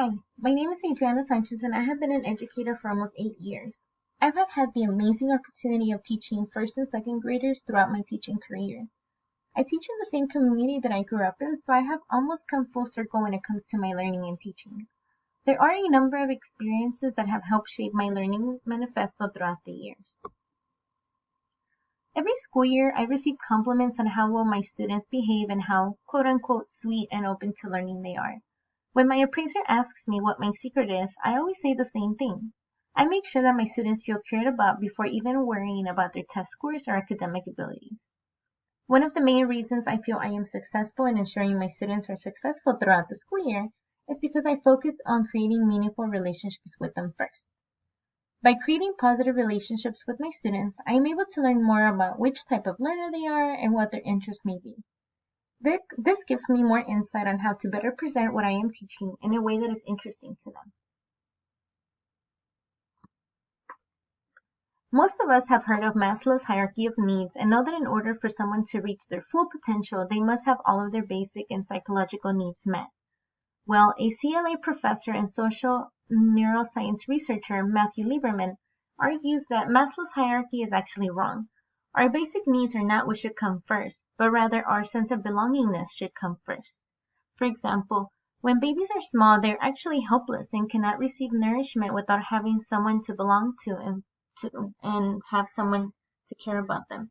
Hi, my name is Adriana Sanchez and I have been an educator for almost 8 years. I've had the amazing opportunity of teaching first and second graders throughout my teaching career. I teach in the same community that I grew up in, so I have almost come full circle when it comes to my learning and teaching. There are a number of experiences that have helped shape my learning manifesto throughout the years. Every school year, I receive compliments on how well my students behave and how quote-unquote sweet and open to learning they are. When my appraiser asks me what my secret is, I always say the same thing. I make sure that my students feel cared about before even worrying about their test scores or academic abilities. One of the main reasons I feel I am successful in ensuring my students are successful throughout the school year is because I focus on creating meaningful relationships with them first. By creating positive relationships with my students, I am able to learn more about which type of learner they are and what their interests may be. This gives me more insight on how to better present what I am teaching in a way that is interesting to them. Most of us have heard of Maslow's hierarchy of needs and know that in order for someone to reach their full potential, they must have all of their basic and psychological needs met. Well, a CLA professor and social neuroscience researcher, Matthew Lieberman, argues that Maslow's hierarchy is actually wrong. Our basic needs are not what should come first, but rather our sense of belongingness should come first. For example, when babies are small, they're actually helpless and cannot receive nourishment without having someone to belong to and have someone to care about them.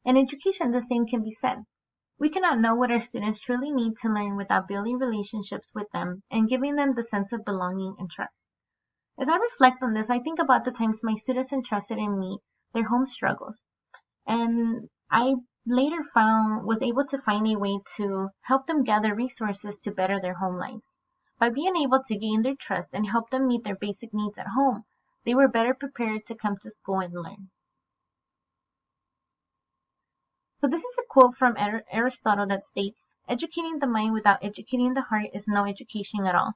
In education, the same can be said. We cannot know what our students truly need to learn without building relationships with them and giving them the sense of belonging and trust. As I reflect on this, I think about the times my students entrusted in me their home struggles, and I later was able to find a way to help them gather resources to better their home lives. By being able to gain their trust and help them meet their basic needs at home, they were better prepared to come to school and learn. So this is a quote from Aristotle that states, "Educating the mind without educating the heart is no education at all."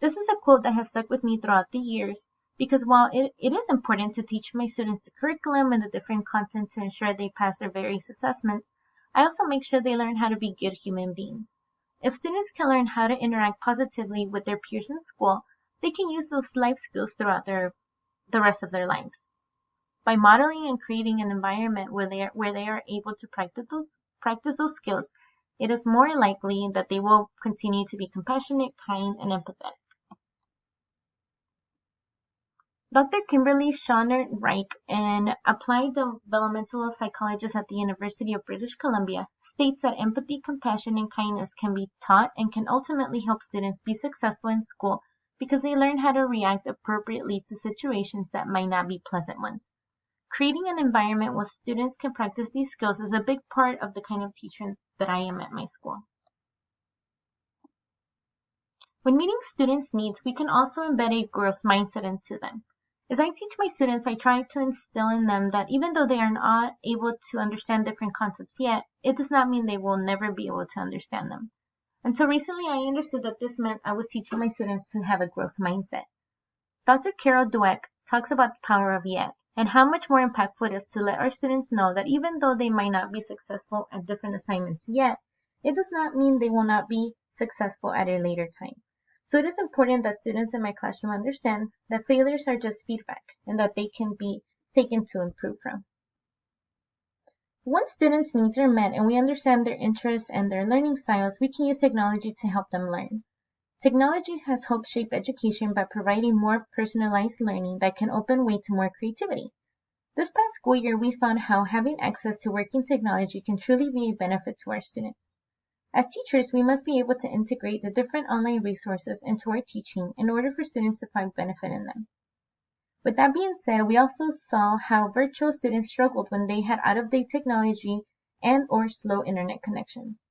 This is a quote that has stuck with me throughout the years because while it is important to teach my students the curriculum and the different content to ensure they pass their various assessments, I also make sure they learn how to be good human beings. If students can learn how to interact positively with their peers in school, they can use those life skills throughout the rest of their lives. By modeling and creating an environment where they are able to practice those skills, it is more likely that they will continue to be compassionate, kind, and empathetic. Dr. Kimberly Schonert-Reich, an applied developmental psychologist at the University of British Columbia, states that empathy, compassion, and kindness can be taught and can ultimately help students be successful in school because they learn how to react appropriately to situations that might not be pleasant ones. Creating an environment where students can practice these skills is a big part of the kind of teacher that I am at my school. When meeting students' needs, we can also embed a growth mindset into them. As I teach my students, I try to instill in them that even though they are not able to understand different concepts yet, it does not mean they will never be able to understand them. Until recently, I understood that this meant I was teaching my students to have a growth mindset. Dr. Carol Dweck talks about the power of yet, and how much more impactful it is to let our students know that even though they might not be successful at different assignments yet, it does not mean they will not be successful at a later time. So it is important that students in my classroom understand that failures are just feedback and that they can be taken to improve from. Once students' needs are met and we understand their interests and their learning styles, we can use technology to help them learn. Technology has helped shape education by providing more personalized learning that can open way to more creativity. This past school year, we found how having access to working technology can truly be a benefit to our students. As teachers, we must be able to integrate the different online resources into our teaching in order for students to find benefit in them. With that being said, we also saw how virtual students struggled when they had out-of-date technology and/or slow internet connections.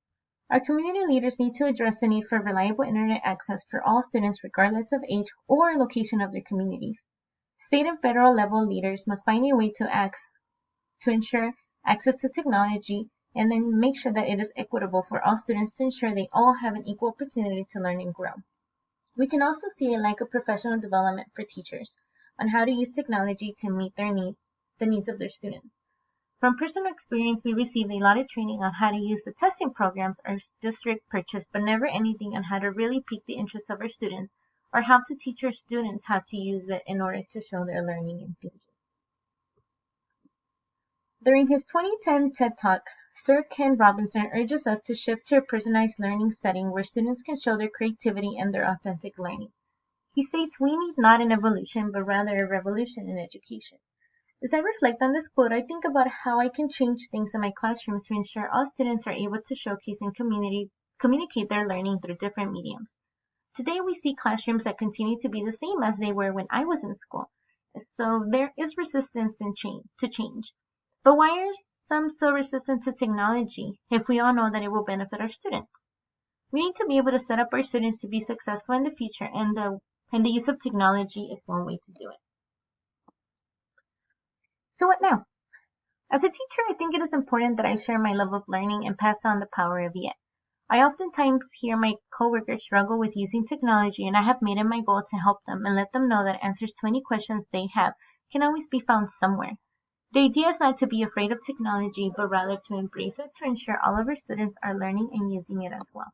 Our community leaders need to address the need for reliable internet access for all students regardless of age or location of their communities. State and federal level leaders must find a way to ensure access to technology and then make sure that it is equitable for all students to ensure they all have an equal opportunity to learn and grow. We can also see a lack of professional development for teachers on how to use technology to meet the needs of their students. From personal experience, we received a lot of training on how to use the testing programs our district purchased, but never anything on how to really pique the interest of our students or how to teach your students how to use it in order to show their learning and thinking. During his 2010 TED Talk, Sir Ken Robinson urges us to shift to a personalized learning setting where students can show their creativity and their authentic learning. He states we need not an evolution, but rather a revolution in education. As I reflect on this quote, I think about how I can change things in my classroom to ensure all students are able to showcase and communicate their learning through different mediums. Today, we see classrooms that continue to be the same as they were when I was in school. So there is resistance to change. But why are some so resistant to technology if we all know that it will benefit our students? We need to be able to set up our students to be successful in the future, and the use of technology is one way to do it. So what now? As a teacher, I think it is important that I share my love of learning and pass on the power of it. I oftentimes hear my coworkers struggle with using technology, and I have made it my goal to help them and let them know that answers to any questions they have can always be found somewhere. The idea is not to be afraid of technology, but rather to embrace it to ensure all of our students are learning and using it as well.